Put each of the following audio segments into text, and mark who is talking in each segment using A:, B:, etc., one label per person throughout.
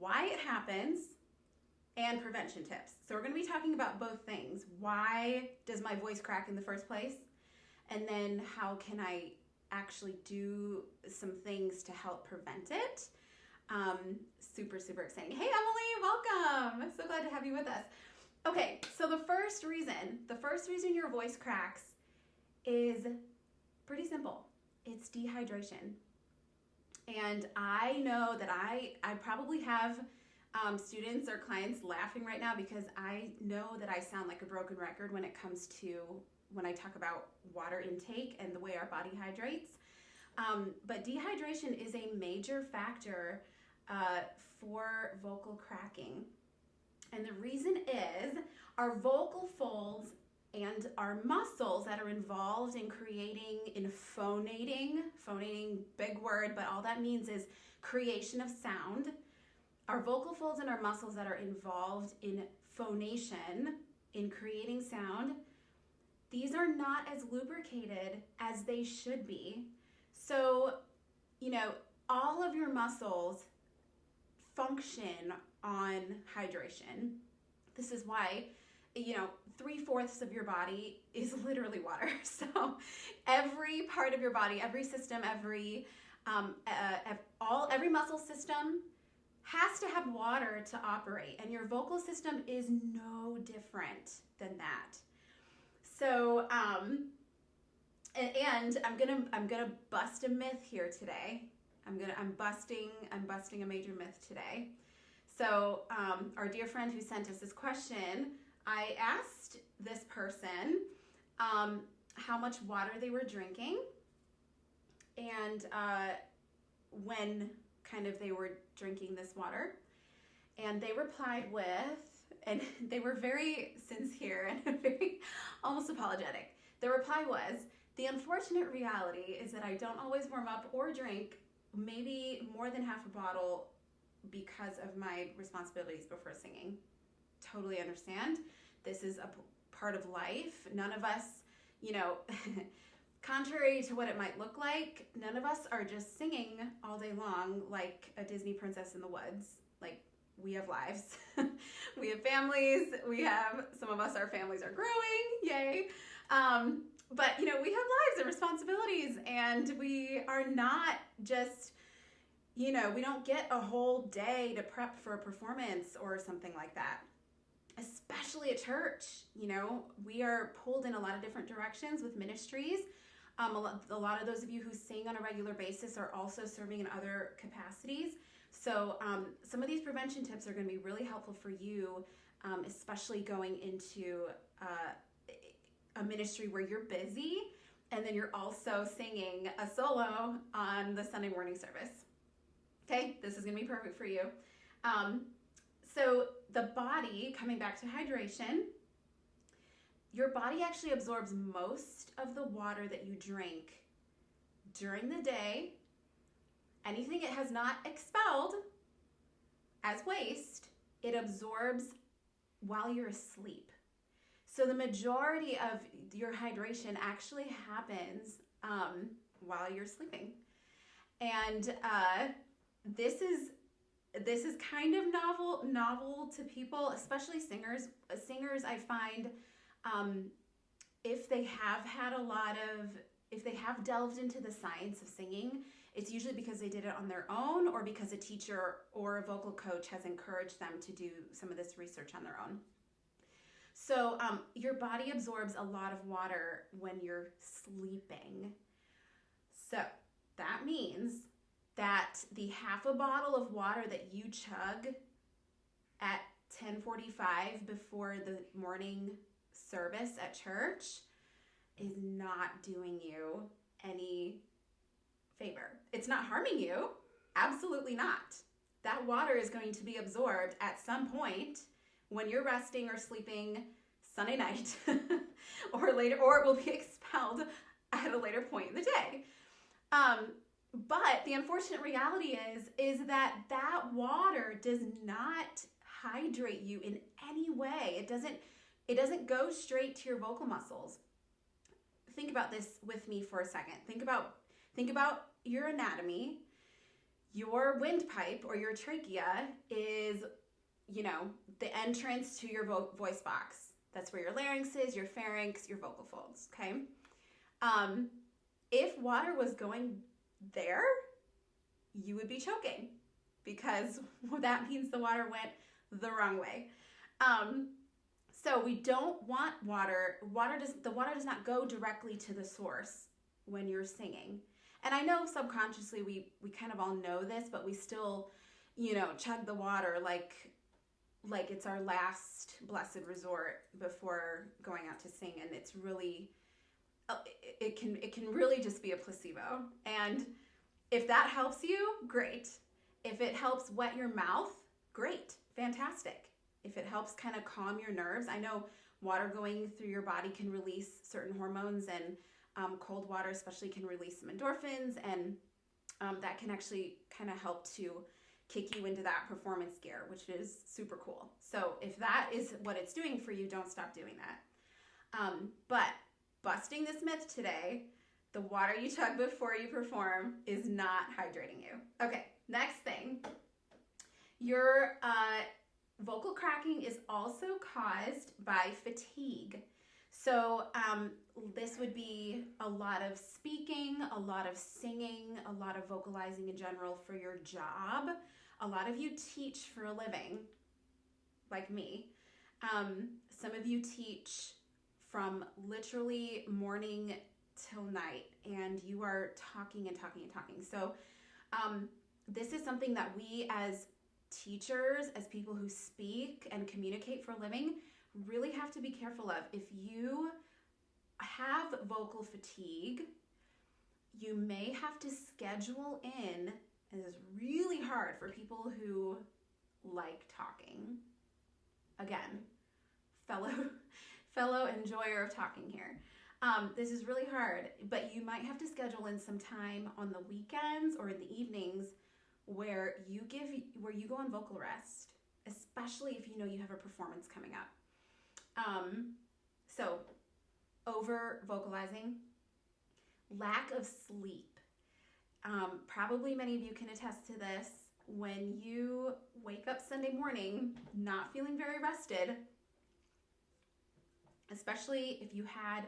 A: why it happens and prevention tips. So we're going to be talking about both things. Why does my voice crack in the first place? And then how can I actually do some things to help prevent it? Super, super exciting. Hey, Emily, welcome. I'm so glad to have you with us. Okay, so the first reason your voice cracks is pretty simple. It's dehydration. And I know that I probably have students or clients laughing right now because I know that I sound like a broken record when it comes to when I talk about water intake and the way our body hydrates. But dehydration is a major factor for vocal cracking. And the reason is our vocal folds and our muscles that are involved in phonating, big word, but all that means is creation of sound. Our vocal folds and our muscles that are involved in phonation, in creating sound, these are not as lubricated as they should be. So, all of your muscles function on hydration. This is why, 3/4 of your body is literally water. So every part of your body, every system, every muscle system has to have water to operate, and your vocal system is no different than that. So, and I'm gonna bust a myth here today. I'm busting a major myth today. So, our dear friend who sent us this question, I asked this person how much water they were drinking and when kind of they were drinking this water. And they replied with, and they were very sincere and very almost apologetic. The reply was, the unfortunate reality is that I don't always warm up or drink maybe more than half a bottle because of my responsibilities before singing. Totally understand. This is a part of life. None of us, contrary to what it might look like, none of us are just singing all day long like a Disney princess in the woods. Like, we have lives. We have families. Some of us, our families are growing. Yay. But, we have lives and responsibilities, and we are not just, we don't get a whole day to prep for a performance or something like that. Especially at church, we are pulled in a lot of different directions with ministries. A lot of those of you who sing on a regular basis are also serving in other capacities. So some of these prevention tips are going to be really helpful for you, especially going into a ministry where you're busy and then you're also singing a solo on the Sunday morning service. Okay, this is going to be perfect for you. So the body, coming back to hydration, your body actually absorbs most of the water that you drink during the day. Anything it has not expelled as waste, it absorbs while you're asleep. So the majority of your hydration actually happens while you're sleeping. And this is kind of novel to people, especially singers. Singers, I find, if they have delved into the science of singing, it's usually because they did it on their own or because a teacher or a vocal coach has encouraged them to do some of this research on their own. So your body absorbs a lot of water when you're sleeping. So that means that the half a bottle of water that you chug at 10:45 before the morning service at church is not doing you any favor. It's not harming you. Absolutely not. That water is going to be absorbed at some point when you're resting or sleeping Sunday night or later, or it will be expelled at a later point in the day. But the unfortunate reality is that water does not hydrate you in any way. It doesn't go straight to your vocal muscles. Think about this with me for a second. Think about your anatomy. Your windpipe or your trachea is, you know, the entrance to your voice box. That's where your larynx is, your pharynx, your vocal folds, okay? If water was going there, you would be choking because that means the water went the wrong way. So we don't want water. The water does not go directly to the source when you're singing. And I know subconsciously we kind of all know this, but we still, you know, chug the water like it's our last blessed resort before going out to sing, and it's really it can really just be a placebo. And if that helps you, great. If it helps wet your mouth, great, fantastic. If it helps kind of calm your nerves, I know water going through your body can release certain hormones, and cold water especially can release some endorphins, and that can actually kind of help to kick you into that performance gear, which is super cool. So if that is what it's doing for you, don't stop doing that. But busting this myth today, the water you chug before you perform is not hydrating you. Okay, next thing. Your vocal cracking is also caused by fatigue. So this would be a lot of speaking, a lot of singing, a lot of vocalizing in general for your job. A lot of you teach for a living, like me. Some of you teach from literally morning till night, and you are talking and talking and talking. So this is something that we as teachers, as people who speak and communicate for a living, really have to be careful of. If you have vocal fatigue, you may have to schedule in, and it's really hard for people who like talking. Again, fellow enjoyer of talking here. This is really hard, but you might have to schedule in some time on the weekends or in the evenings where you go on vocal rest, especially if you know you have a performance coming up. So over vocalizing, lack of sleep. Probably many of you can attest to this. When you wake up Sunday morning not feeling very rested, especially if you had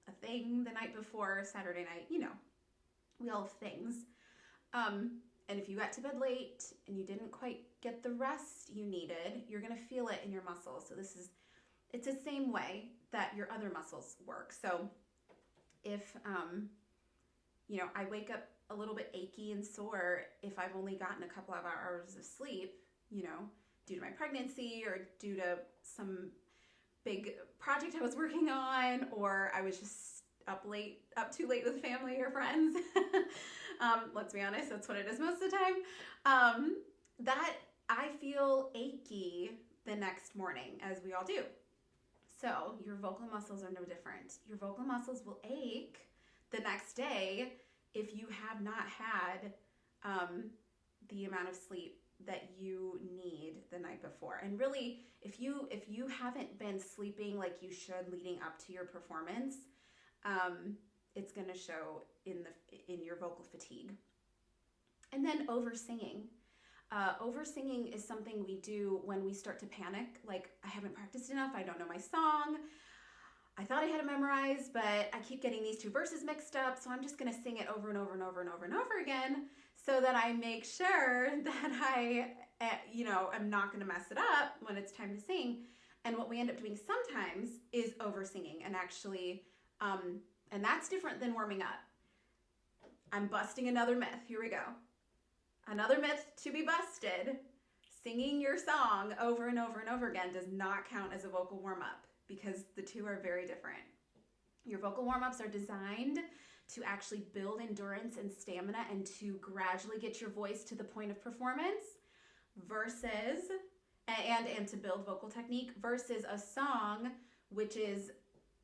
A: a thing the night before, Saturday night, you know, we all have things. And if you got to bed late and you didn't quite get the rest you needed, you're going to feel it in your muscles. So it's the same way that your other muscles work. So if, you know, I wake up a little bit achy and sore if I've only gotten a couple of hours of sleep, you know, due to my pregnancy or due to some big project I was working on, or I was just up too late with family or friends. Let's be honest, that's what it is most of the time. That I feel achy the next morning, as we all do. So your vocal muscles are no different. Your vocal muscles will ache the next day if you have not had the amount of sleep that you need the night before. And really, if you haven't been sleeping like you should leading up to your performance, it's going to show in your vocal fatigue. And then over singing. Over singing is something we do when we start to panic. Like, I haven't practiced enough. I don't know my song. I thought I had it memorized, but I keep getting these two verses mixed up. So I'm just going to sing it over and over and over and over and over again so that I make sure that I, am not going to mess it up when it's time to sing. And what we end up doing sometimes is over singing, and actually, and that's different than warming up. I'm busting another myth. Here we go. Another myth to be busted. Singing your song over and over and over again does not count as a vocal warm-up, because the two are very different. Your vocal warm-ups are designed to actually build endurance and stamina and to gradually get your voice to the point of performance versus, and to build vocal technique, versus a song which is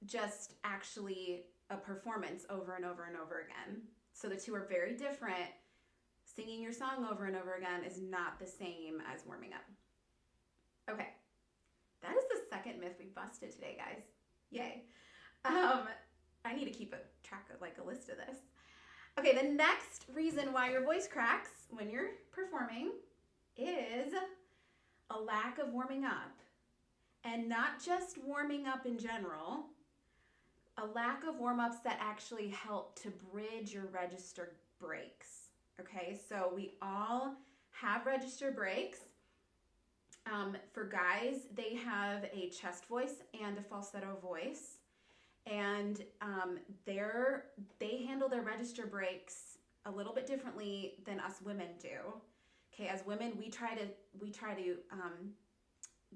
A: just actually a performance over and over and over again. So the two are very different. Singing your song over and over again is not the same as warming up. Okay, that is the second myth we busted today, guys. Yay. I need to keep a track of like a list of this. Okay, the next reason why your voice cracks when you're performing is a lack of warming up. And not just warming up in general, a lack of warm-ups that actually help to bridge your register breaks. Okay, so we all have register breaks. For guys, they have a chest voice and a falsetto voice. And they handle their register breaks a little bit differently than us women do. Okay, as women, we try to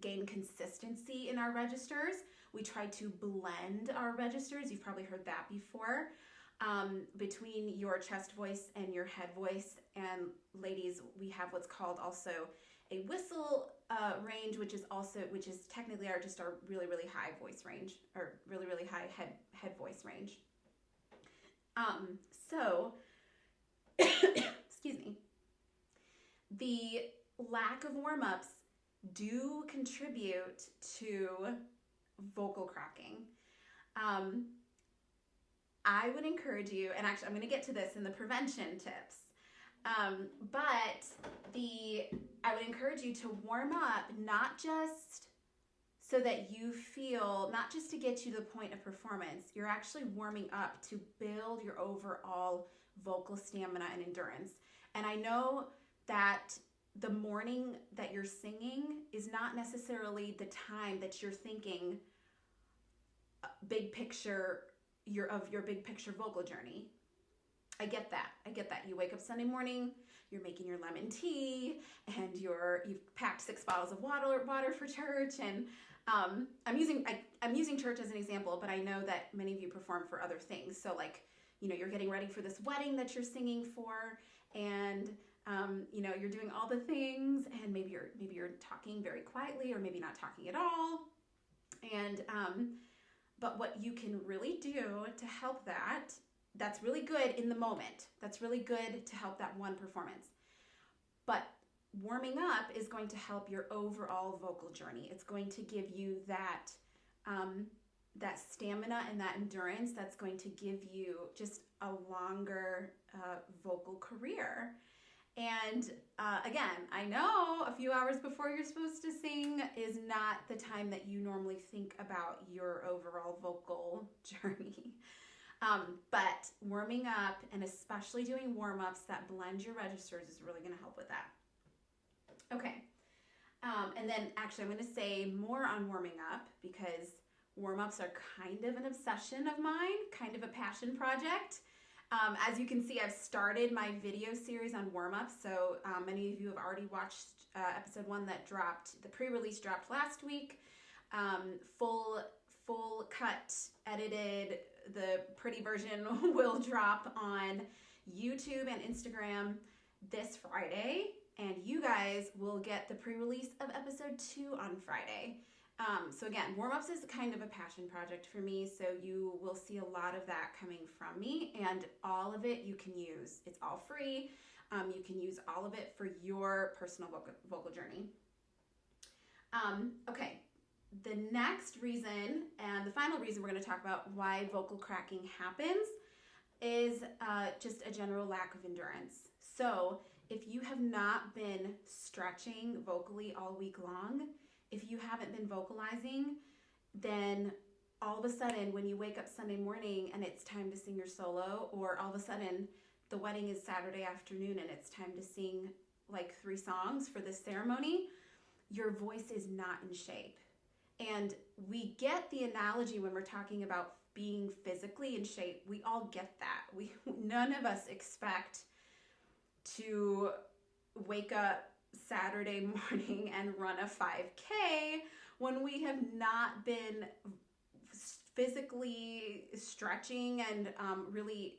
A: gain consistency in our registers. We try to blend our registers. You've probably heard that before. Between your chest voice and your head voice. And ladies, we have what's called also a whistle range, which is technically our really, really high voice range, or really, really high head voice range. So, excuse me, the lack of warm-ups do contribute to vocal cracking. I would encourage you, and actually I'm going to get to this in the prevention tips, but I would encourage you to warm up, not just so that you feel, not just to get you to the point of performance, you're actually warming up to build your overall vocal stamina and endurance. And I know that the morning that you're singing is not necessarily the time that you're thinking big picture of your big picture vocal journey. I get that. You wake up Sunday morning, you're making your lemon tea, and you've packed 6 bottles of water for church. And I'm using church as an example, but I know that many of you perform for other things. So you're getting ready for this wedding that you're singing for, and you're doing all the things, and maybe you're talking very quietly, or maybe not talking at all. And but what you can really do to help that's really good in the moment. That's really good to help that one performance. But warming up is going to help your overall vocal journey. It's going to give you that stamina and that endurance that's going to give you just a longer vocal career. And again, I know a few hours before you're supposed to sing is not the time that you normally think about your overall vocal journey. But warming up, and especially doing warm-ups that blend your registers, is really going to help with that. Okay. And then actually I'm going to say more on warming up, because warm-ups are kind of an obsession of mine, kind of a passion project. As you can see, I've started my video series on warm-ups, so many of you have already watched episode 1 that dropped, the pre-release dropped last week. Full cut, edited, the pretty version will drop on YouTube and Instagram this Friday, and you guys will get the pre-release of episode 2 on Friday. So again, warm-ups is kind of a passion project for me, so you will see a lot of that coming from me, and all of it you can use. It's all free. You can use all of it for your personal vocal journey. Okay, the next reason, and the final reason we're going to talk about why vocal cracking happens, is just a general lack of endurance. So if you have not been stretching vocally all week long, if you haven't been vocalizing, then all of a sudden when you wake up Sunday morning and it's time to sing your solo, or all of a sudden the wedding is Saturday afternoon and it's time to sing like 3 songs for this ceremony, your voice is not in shape. And we get the analogy when we're talking about being physically in shape. We all get that. None of us expect to wake up Saturday morning and run a 5K when we have not been physically stretching and really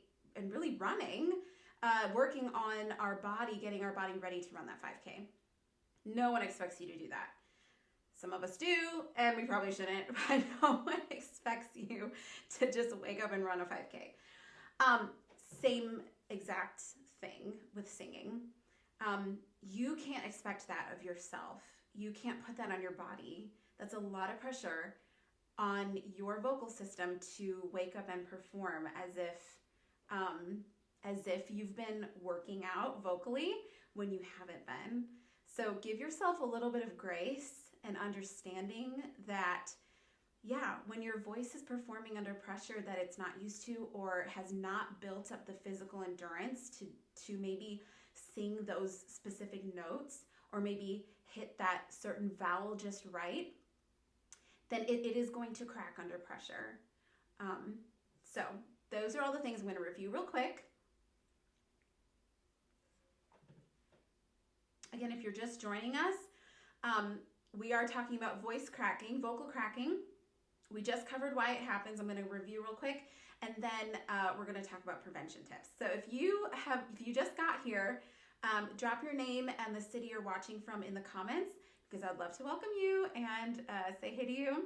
A: running, working on our body, getting our body ready to run that 5K. No one expects you to do that. Some of us do, and we probably shouldn't, but no one expects you to just wake up and run a 5K. Same exact thing with singing. You can't expect that of yourself. You can't put that on your body. That's a lot of pressure on your vocal system to wake up and perform as if as if you've been working out vocally when you haven't been. So give yourself a little bit of grace and understanding that, yeah, when your voice is performing under pressure that it's not used to or has not built up the physical endurance to maybe sing those specific notes or maybe hit that certain vowel just right, then it is going to crack under pressure. So those are all the things I'm going to review real quick. Again, if you're just joining us, we are talking about voice cracking, vocal cracking. We just covered why it happens. I'm going to review real quick, and then we're going to talk about prevention tips. So if you just got here, drop your name and the city you're watching from in the comments, because I'd love to welcome you and say hey to you.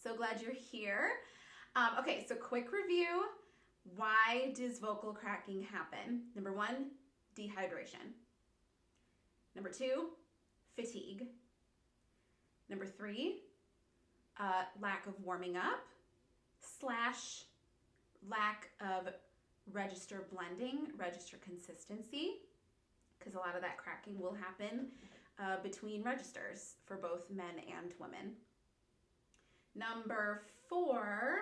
A: So glad you're here. Okay, so quick review. Why does vocal cracking happen? Number 1, dehydration. Number 2, fatigue. Number 3, lack of warming up / lack of register blending, register consistency, because a lot of that cracking will happen between registers for both men and women. Number 4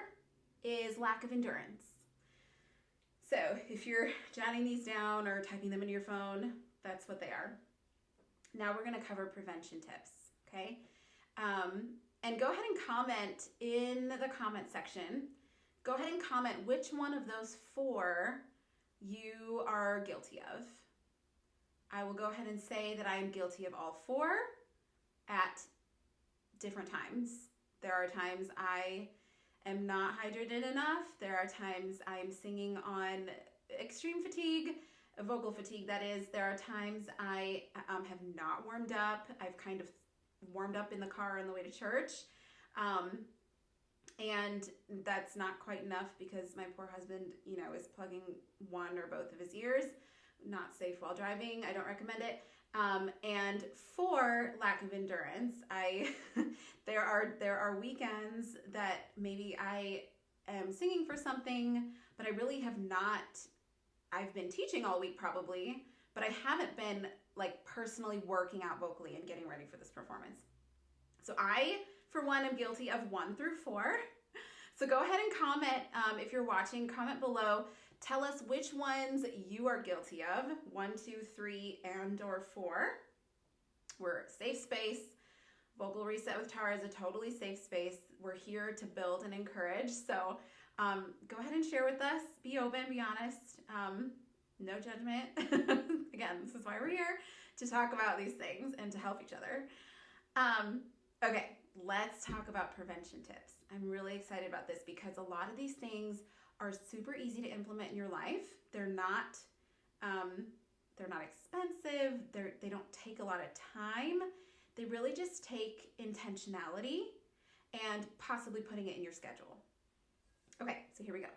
A: is lack of endurance. So if you're jotting these down or typing them into your phone, that's what they are. Now we're going to cover prevention tips, okay? And go ahead and comment in the comment section. Go ahead and comment which one of those 4 you are guilty of. I will go ahead and say that I am guilty of all 4 at different times. There are times I am not hydrated enough. There are times I'm singing on extreme fatigue, vocal fatigue that is. There are times I have not warmed up. I've kind of warmed up in the car on the way to church. And that's not quite enough because my poor husband, is plugging one or both of his ears. Not safe while driving. I don't recommend it. And 4, lack of endurance. There are weekends that maybe I am singing for something, but I really have not. I've been teaching all week probably, but I haven't been personally working out vocally and getting ready for this performance. So I, for one, am guilty of 1 through 4. So go ahead and comment if you're watching. Comment below. Tell us which ones you are guilty of. 1, 2, 3, and or 4. We're a safe space. Vocal Reset with Tara is a totally safe space. We're here to build and encourage. So go ahead and share with us. Be open, be honest. No judgment. Again, this is why we're here, to talk about these things and to help each other. Okay, let's talk about prevention tips. I'm really excited about this because a lot of these things are super easy to implement in your life. They're not expensive. They don't take a lot of time. They really just take intentionality and possibly putting it in your schedule. Okay, so here we go.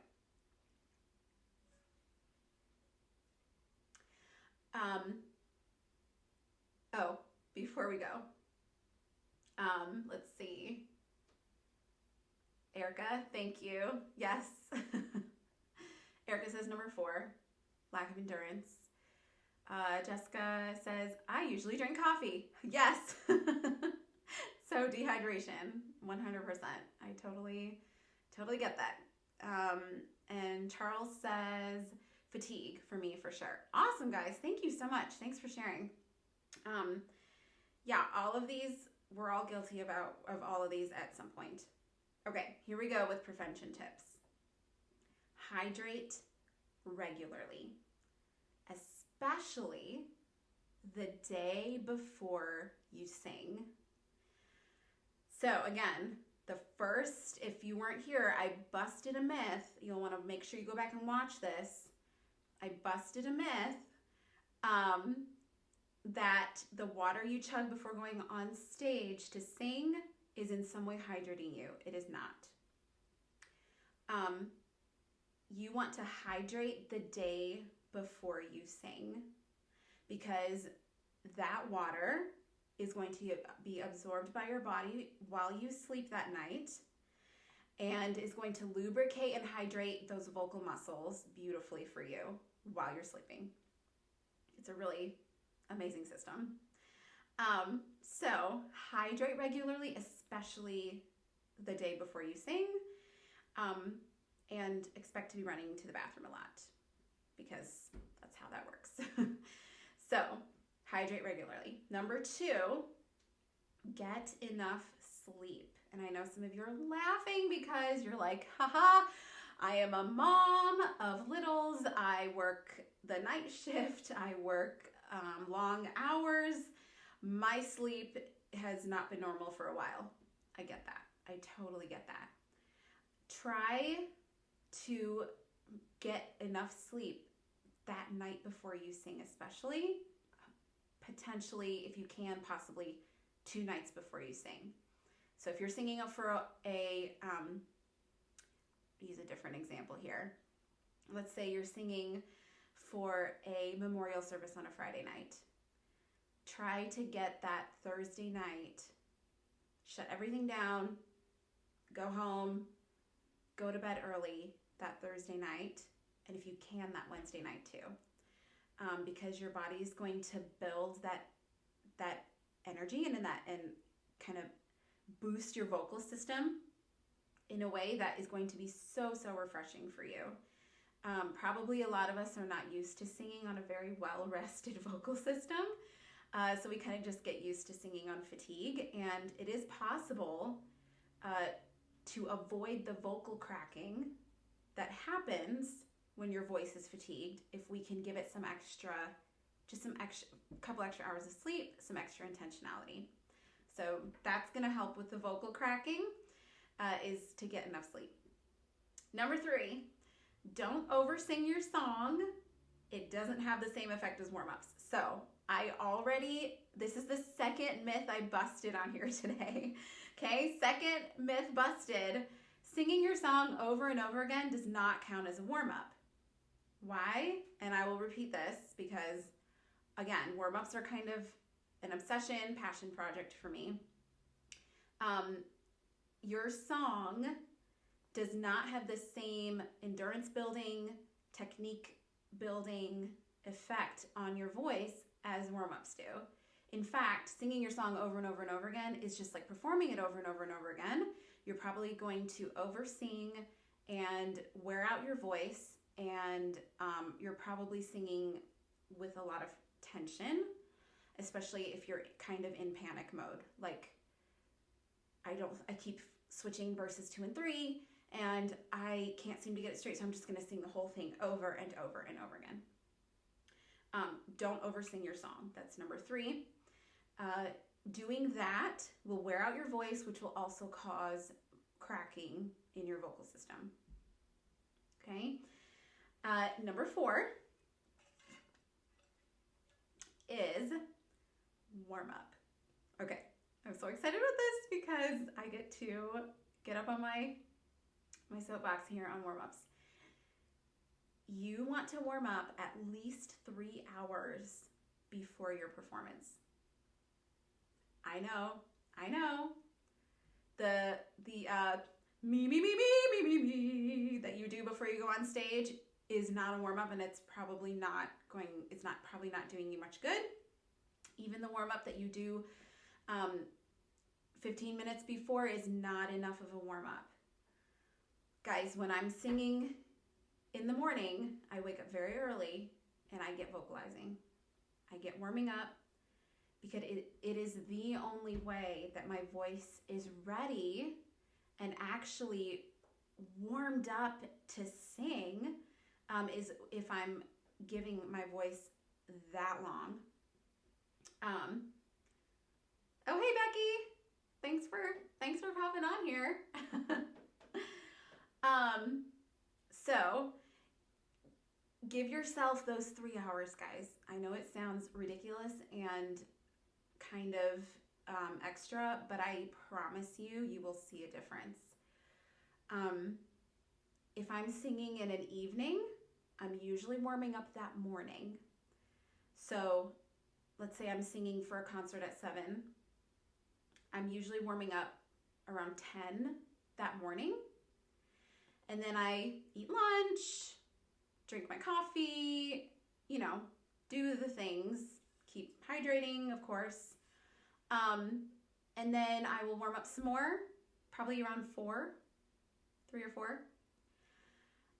A: Before we go, let's see. Erica, thank you. Yes. Erica says number 4, lack of endurance. Jessica says, I usually drink coffee. Yes. So dehydration, 100%. I totally get that. And Charles says fatigue for me for sure. Awesome, guys. Thank you so much. Thanks for sharing. Yeah, all of these, we're all guilty of all of these at some point. Okay, here we go with prevention tips. Hydrate regularly, especially the day before you sing. So again, if you weren't here, I busted a myth. You'll want to make sure you go back and watch this. I busted a myth that the water you chug before going on stage to sing is in some way hydrating you. It is not. You want to hydrate the day before you sing because that water is going to be absorbed by your body while you sleep that night and is going to lubricate and hydrate those vocal muscles beautifully for you. while you're sleeping. It's a really amazing system. So hydrate regularly, especially the day before you sing, and expect to be running to the bathroom a lot because that's how that works. So hydrate regularly. Number 2, get enough sleep. And I know some of you are laughing because you're like, haha, I am a mom of littles. I work the night shift. I work long hours. My sleep has not been normal for a while. I get that. I totally get that. Try to get enough sleep that night before you sing, especially. Potentially, if you can, possibly 2 nights before you sing. So if you're singing for use a different example here. Let's say you're singing for a memorial service on a Friday night. Try to get that Thursday night, shut everything down, go home, go to bed early that Thursday night, and if you can, that Wednesday night too. Because your body is going to build that energy and kind of boost your vocal system in a way that is going to be so refreshing for you. Probably a lot of us are not used to singing on a very well-rested vocal system. So we kind of just get used to singing on fatigue, and it is possible to avoid the vocal cracking that happens when your voice is fatigued if we can give it a couple extra hours of sleep, some extra intentionality. So that's going to help with the vocal cracking, is to get enough sleep. Number 3, don't oversing your song. It doesn't have the same effect as warm-ups. So this is the second myth I busted on here today. Okay, second myth busted. Singing your song over and over again does not count as a warm-up. Why? And I will repeat this because, again, warm-ups are kind of an obsession, passion project for me. Your song does not have the same endurance building, technique building effect on your voice as warm-ups do. In fact, singing your song over and over and over again is just like performing it over and over and over again. You're probably going to over-sing and wear out your voice, and you're probably singing with a lot of tension, especially if you're kind of in panic mode. Like, I keep switching verses 2 and 3, and I can't seem to get it straight, so I'm just going to sing the whole thing over and over and over again. Don't oversing your song. That's number 3. Doing that will wear out your voice, which will also cause cracking in your vocal system. Okay. Number 4 is warm up. Okay. I'm so excited about this because I get to get up on my soapbox here on warm-ups. You want to warm up at least 3 hours before your performance. I know. The me that you do before you go on stage is not a warm-up, and it's probably not doing you much good. Even the warm-up that you do 15 minutes before is not enough of a warm-up. Guys, when I'm singing in the morning, I wake up very early and I get vocalizing. I get warming up because it is the only way that my voice is ready and actually warmed up to sing, is if I'm giving my voice that long. Oh, hey, Becky. Thanks for popping on here. So give yourself those 3 hours, guys. I know it sounds ridiculous and kind of extra, but I promise you will see a difference. If I'm singing in an evening, I'm usually warming up that morning. So let's say I'm singing for a concert at 7. I'm usually warming up around 10 that morning. And then I eat lunch, drink my coffee, you know, do the things, keep hydrating, of course. And then I will warm up some more, probably around 3 or 4.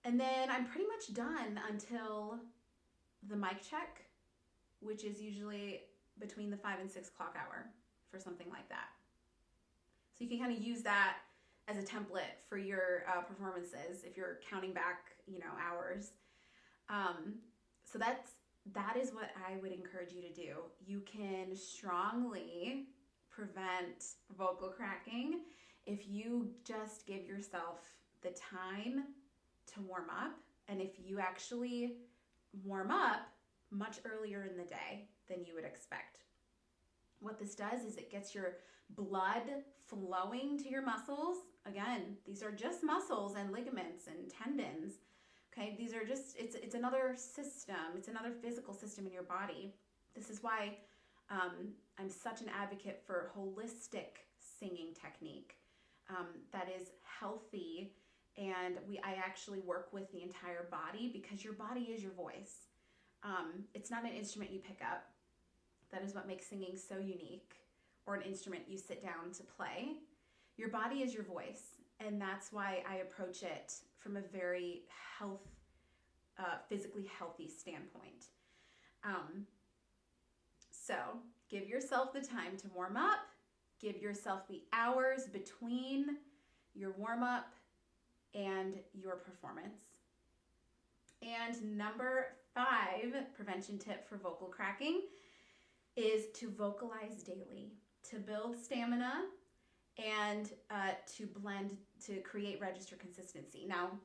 A: And then I'm pretty much done until the mic check, which is usually between the 5 and 6 o'clock hour for something like that. So you can kind of use that as a template for your performances if you're counting back, you know, hours. So that is what I would encourage you to do. You can strongly prevent vocal cracking if you just give yourself the time to warm up, and if you actually warm up much earlier in the day than you would expect. What this does is it gets your blood flowing to your muscles. Again, these are just muscles and ligaments and tendons. Okay, these are just, it's another system. It's another physical system in your body. This is why I'm such an advocate for holistic singing technique that is healthy, and I actually work with the entire body, because your body is your voice. It's not an instrument you pick up. That is what makes singing so unique, or an instrument you sit down to play. Your body is your voice, and that's why I approach it from a very physically healthy standpoint. So give yourself the time to warm up. Give yourself the hours between your warm up and your performance. And number 5 prevention tip for vocal cracking is to vocalize daily, to build stamina, and to create register consistency. Now,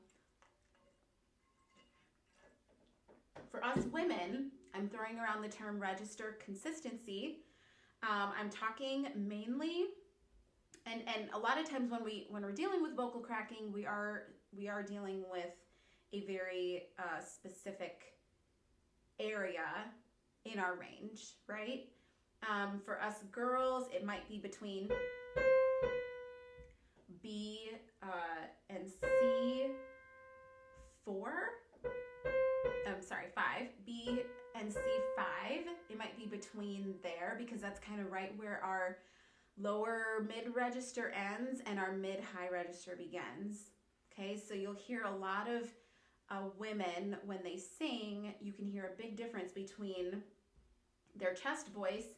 A: for us women, I'm throwing around the term register consistency. I'm talking mainly, and a lot of times when we're dealing with vocal cracking, we are dealing with a very specific area in our range, right? For us girls, it might be between B and C4. I'm sorry, 5. B and C5. It might be between there, because that's kind of right where our lower mid register ends and our mid high register begins. Okay, so you'll hear a lot of women, when they sing, you can hear a big difference between their chest voice,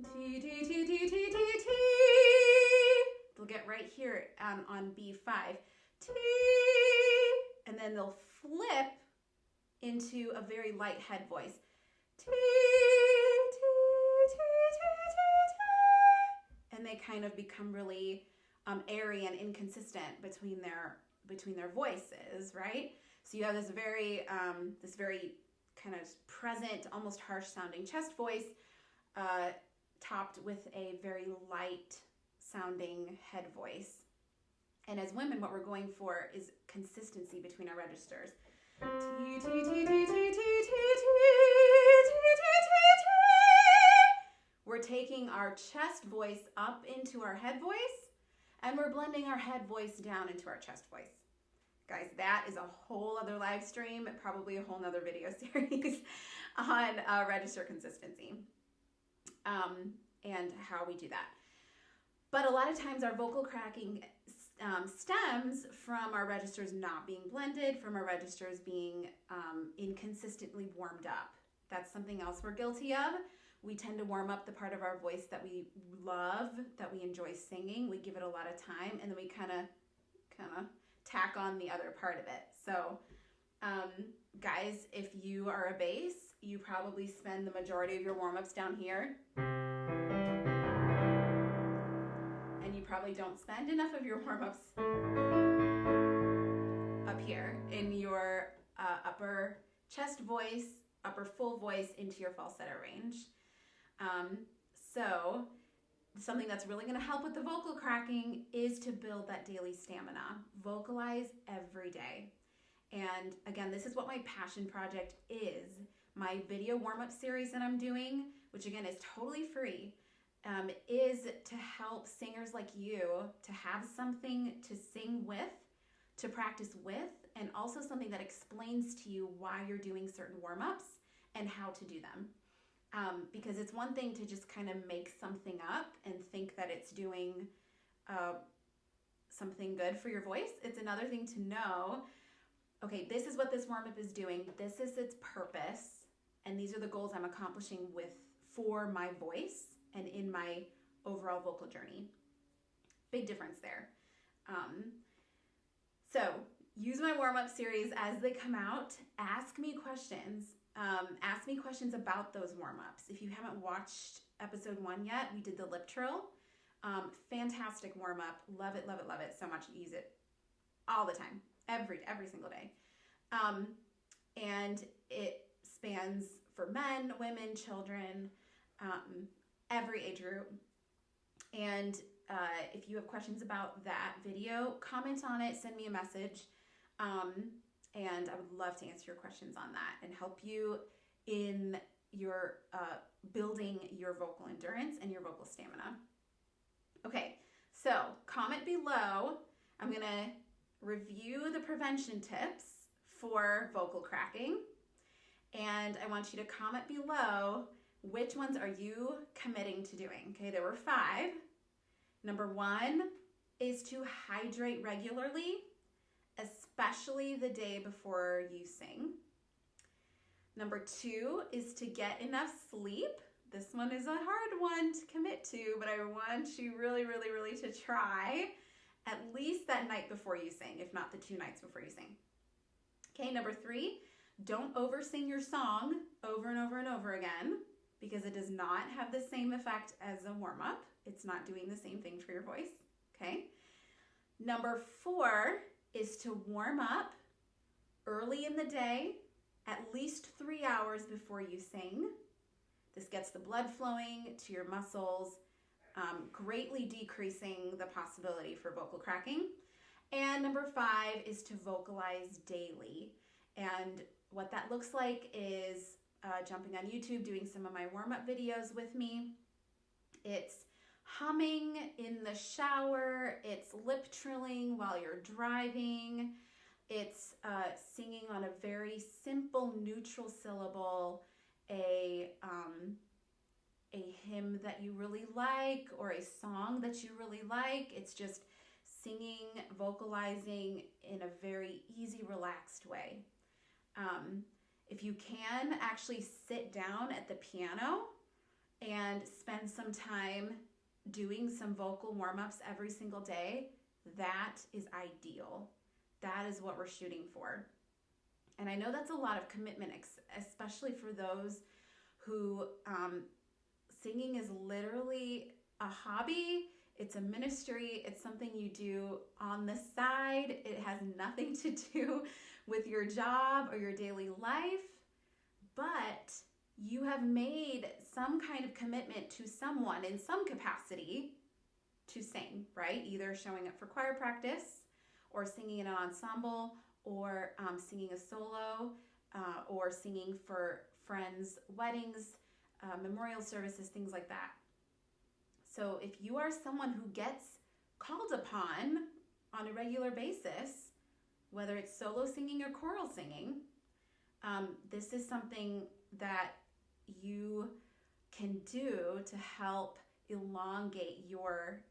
A: T, T, T, T, T, T, T. They'll get right here on B5, T, and then they'll flip into a very light head voice, T, T, T, T, T, T. And they kind of become really airy and inconsistent between their voices, right? So you have this very kind of present, almost harsh sounding chest voice, topped with a very light sounding head voice. And as women, what we're going for is consistency between our registers. T, T, T, T, T, T, T, T, T, T, T. We're taking our chest voice up into our head voice, and we're blending our head voice down into our chest voice. Guys, that is a whole other live stream, probably a whole nother video series on register consistency and how we do that. But a lot of times our vocal cracking stems from our registers not being blended, from our registers being inconsistently warmed up. That's something else we're guilty of. We tend to warm up the part of our voice that we love, that we enjoy singing. We give it a lot of time, and then we kind of tack on the other part of it. So, guys, if you are a bass, you probably spend the majority of your warm-ups down here. And you probably don't spend enough of your warm-ups up here in your upper chest voice, upper full voice into your falsetto range. So something that's really going to help with the vocal cracking is to build that daily stamina. Vocalize every day. And again, this is what my passion project is. My video warm-up series that I'm doing, which again is totally free, is to help singers like you to have something to sing with, to practice with, and also something that explains to you why you're doing certain warm-ups and how to do them. Because it's one thing to just kind of make something up and think that it's doing something good for your voice. It's another thing to know, okay, this is what this warm-up is doing, this is its purpose, and these are the goals I'm accomplishing for my voice and in my overall vocal journey. Big difference there. So use my warm-up series as they come out. Ask me questions. Ask me questions about those warm-ups. If you haven't watched episode 1 yet, we did the lip trill. Fantastic warm-up. Love it, love it, love it so much. Use it all the time, every single day. And it spans for men, women, children, every age group. And if you have questions about that video, comment on it, send me a message. And I would love to answer your questions on that and help you in your building your vocal endurance and your vocal stamina. Okay, so comment below. I'm going to review the prevention tips for vocal cracking. And I want you to comment below which ones are you committing to doing. Okay, there were 5. Number 1 is to hydrate regularly, especially the day before you sing. Number 2 is to get enough sleep. This one is a hard one to commit to, but I want you really, really, really to try at least that night before you sing, if not the 2 nights before you sing. Okay, number 3, don't oversing your song over and over and over again, because it does not have the same effect as a warm-up. It's not doing the same thing for your voice, okay? Number 4 is to warm up early in the day, at least 3 hours before you sing. This gets the blood flowing to your muscles, greatly decreasing the possibility for vocal cracking. And number 5 is to vocalize daily. And what that looks like is jumping on YouTube, doing some of my warm-up videos with me. It's humming in the shower, it's lip trilling while you're driving, it's singing on a very simple neutral syllable, a hymn that you really like or a song that you really like. It's just singing, vocalizing in a very easy, relaxed way. If you can actually sit down at the piano and spend some time doing some vocal warm-ups every single day, that is ideal. That is what we're shooting for. And I know that's a lot of commitment, especially for those who singing is literally a hobby. It's a ministry. It's something you do on the side. It has nothing to do with your job or your daily life, but you have made some kind of commitment to someone in some capacity to sing, right? Either showing up for choir practice or singing in an ensemble or singing a solo or singing for friends' weddings, memorial services, things like that. So if you are someone who gets called upon on a regular basis, whether it's solo singing or choral singing, this is something that you can do to help elongate your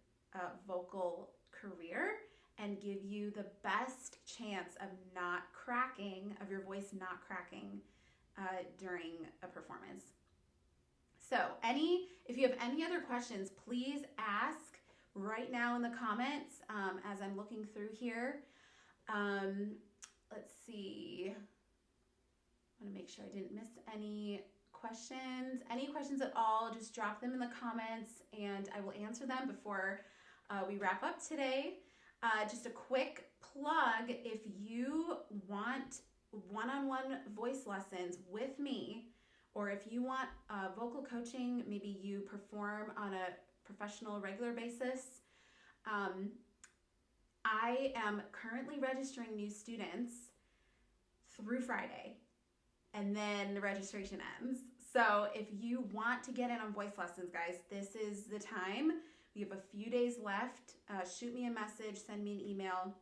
A: vocal career and give you the best chance of not cracking, of your voice not cracking during a performance. So if you have any other questions, please ask right now in the comments as I'm looking through here. Let's see. I want to make sure I didn't miss any questions. Any questions at all, just drop them in the comments and I will answer them before we wrap up today. Just a quick plug, if you want one-on-one voice lessons with me, or if you want vocal coaching, maybe you perform on a professional regular basis, I am currently registering new students through Friday, and then the registration ends. So if you want to get in on voice lessons, guys, this is the time. We have a few days left. Shoot me a message, send me an email.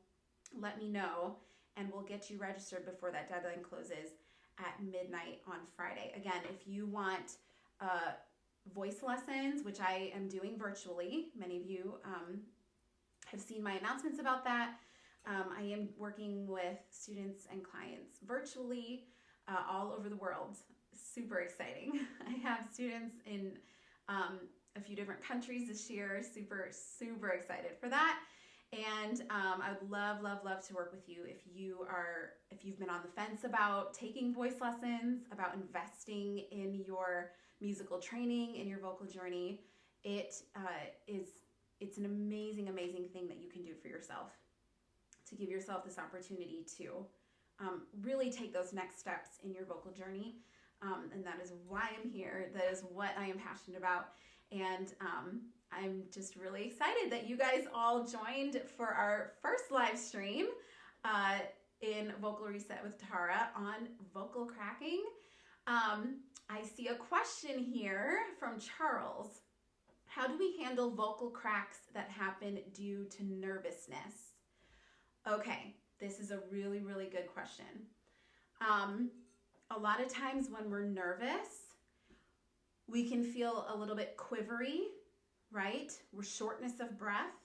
A: let me know, and we'll get you registered before that deadline closes at midnight on Friday. Again, if you want voice lessons, which I am doing virtually, many of you have seen my announcements about that. I am working with students and clients virtually all over the world. Super exciting. I have students in a few different countries this year. Super, super excited for that. And I would love to work with you if you've been on the fence about taking voice lessons, about investing in your musical training, in your vocal journey. It's an amazing thing that you can do for yourself, to give yourself this opportunity to really take those next steps in your vocal journey. And that is why I'm here. That is what I am passionate about. And I'm just really excited that you guys all joined for our first live stream in Vocal Reset with Tara on vocal cracking. I see a question here from Charles. How do we handle vocal cracks that happen due to nervousness? Okay, this is a really good question. A lot of times when we're nervous, we can feel a little bit quivery, right? We're shortness of breath,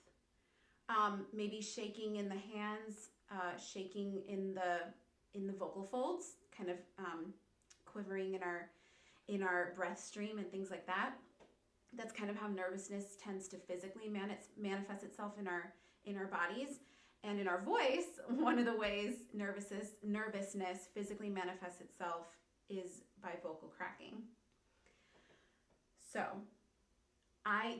A: maybe shaking in the hands, shaking in the vocal folds, kind of quivering in our breath stream and things like that. That's kind of how nervousness tends to physically manifest itself in our bodies. And in our voice, one of the ways nervousness physically manifests itself is by vocal cracking. So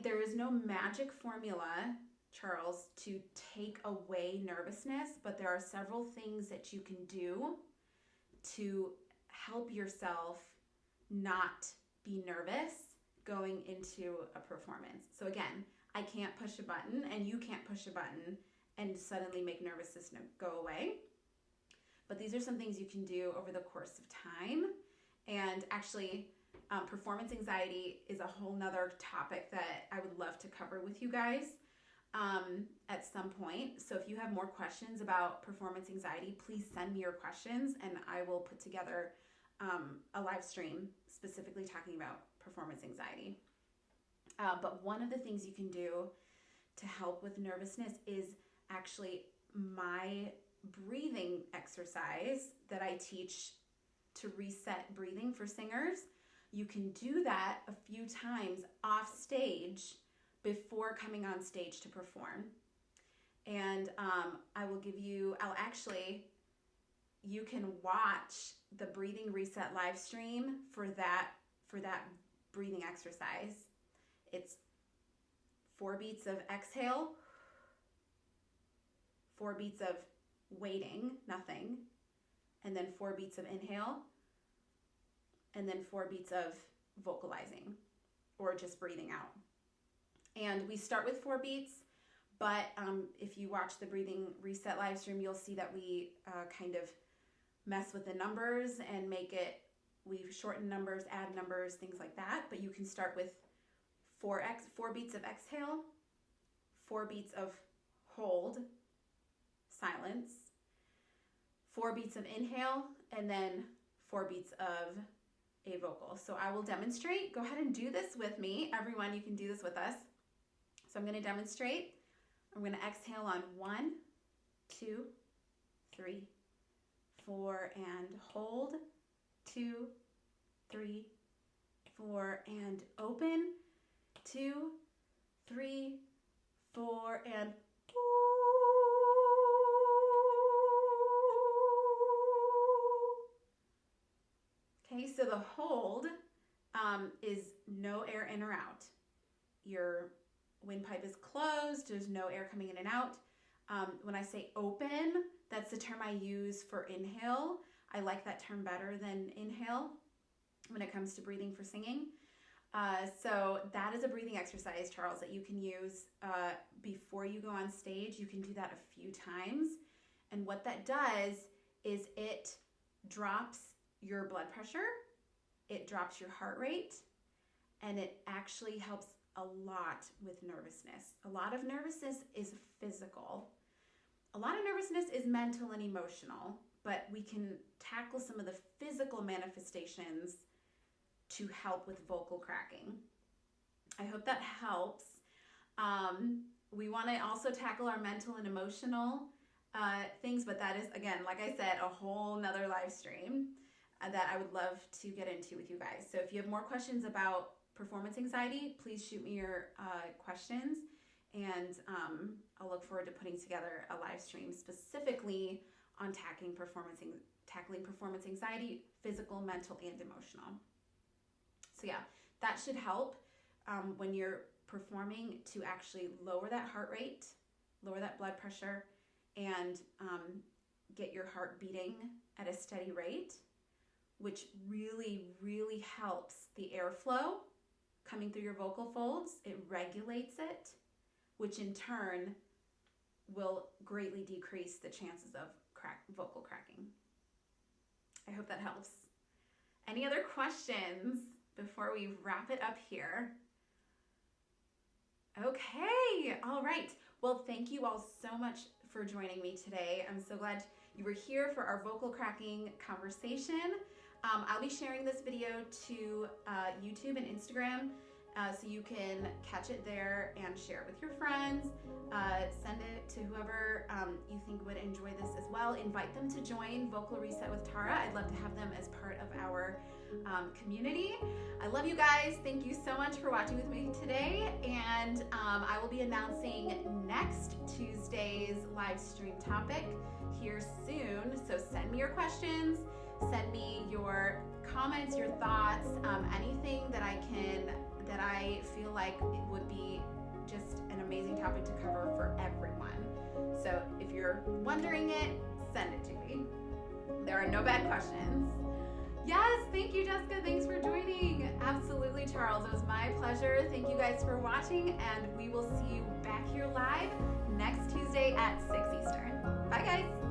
A: there is no magic formula, Charles, to take away nervousness, but there are several things that you can do to help yourself not be nervous going into a performance. So again, I can't push a button and you can't push a button and suddenly make nervousness go away. But these are some things you can do over the course of time. And actually, performance anxiety is a whole nother topic that I would love to cover with you guys at some point. So if you have more questions about performance anxiety, please send me your questions and I will put together a live stream specifically talking about performance anxiety. But one of the things you can do to help with nervousness is actually my breathing exercise that I teach to reset breathing for singers. You can do that a few times off stage before coming on stage to perform. And you can watch the breathing reset live stream for that breathing exercise. It's 4 beats of exhale, 4 beats of waiting, nothing, and then 4 beats of inhale, and then 4 beats of vocalizing or just breathing out. And we start with 4 beats, but if you watch the breathing reset live stream, you'll see that we kind of mess with the numbers and we shorten numbers, add numbers, things like that. But you can start with 4 beats of exhale, 4 beats of hold, silence, 4 beats of inhale, and then 4 beats of a vocal. So I will demonstrate. Go ahead and do this with me. Everyone, you can do this with us. So I'm going to demonstrate. I'm going to exhale on 1, 2, 3, 4, and hold, 2, 3, 4, and open, 2, 3, 4, and okay, so the hold is no air in or out. Your windpipe is closed, there's no air coming in and out. When I say open, that's the term I use for inhale. I like that term better than inhale when it comes to breathing for singing. So that is a breathing exercise, Charles, that you can use before you go on stage. You can do that a few times. And what that does is it drops your blood pressure, it drops your heart rate, and it actually helps a lot with nervousness. A lot of nervousness is physical. a lot of nervousness is mental and emotional, but we can tackle some of the physical manifestations to help with vocal cracking. I hope that helps. We want to also tackle our mental and emotional things, but that is, again, like I said, a whole nother live stream that I would love to get into with you guys. So if you have more questions about performance anxiety, please shoot me your questions, and I'll look forward to putting together a live stream specifically on tackling performance anxiety, physical, mental, and emotional. So yeah, that should help when you're performing to actually lower that heart rate, lower that blood pressure, and get your heart beating at a steady rate, which really, really helps the airflow coming through your vocal folds. It regulates it, which in turn will greatly decrease the chances of vocal cracking. I hope that helps. Any other questions before we wrap it up here? Okay, all right. Well, thank you all so much for joining me today. I'm so glad you were here for our vocal cracking conversation. I'll be sharing this video to YouTube and Instagram, so you can catch it there and share it with your friends. Send it to whoever you think would enjoy this as well. Invite them to join Vocal Reset with Tara. I'd love to have them as part of our community. I love you guys. Thank you so much for watching with me today, and I will be announcing next Tuesday's live stream topic here soon. So send me your questions, send me your comments, your thoughts, anything that I feel like it would be just an amazing topic to cover for everyone. So if you're wondering it, send it to me. There are no bad questions. Yes, thank you, Jessica. Thanks for joining. Absolutely, Charles. It was my pleasure. Thank you guys for watching, and we will see you back here live next Tuesday at 6 Eastern. Bye, guys.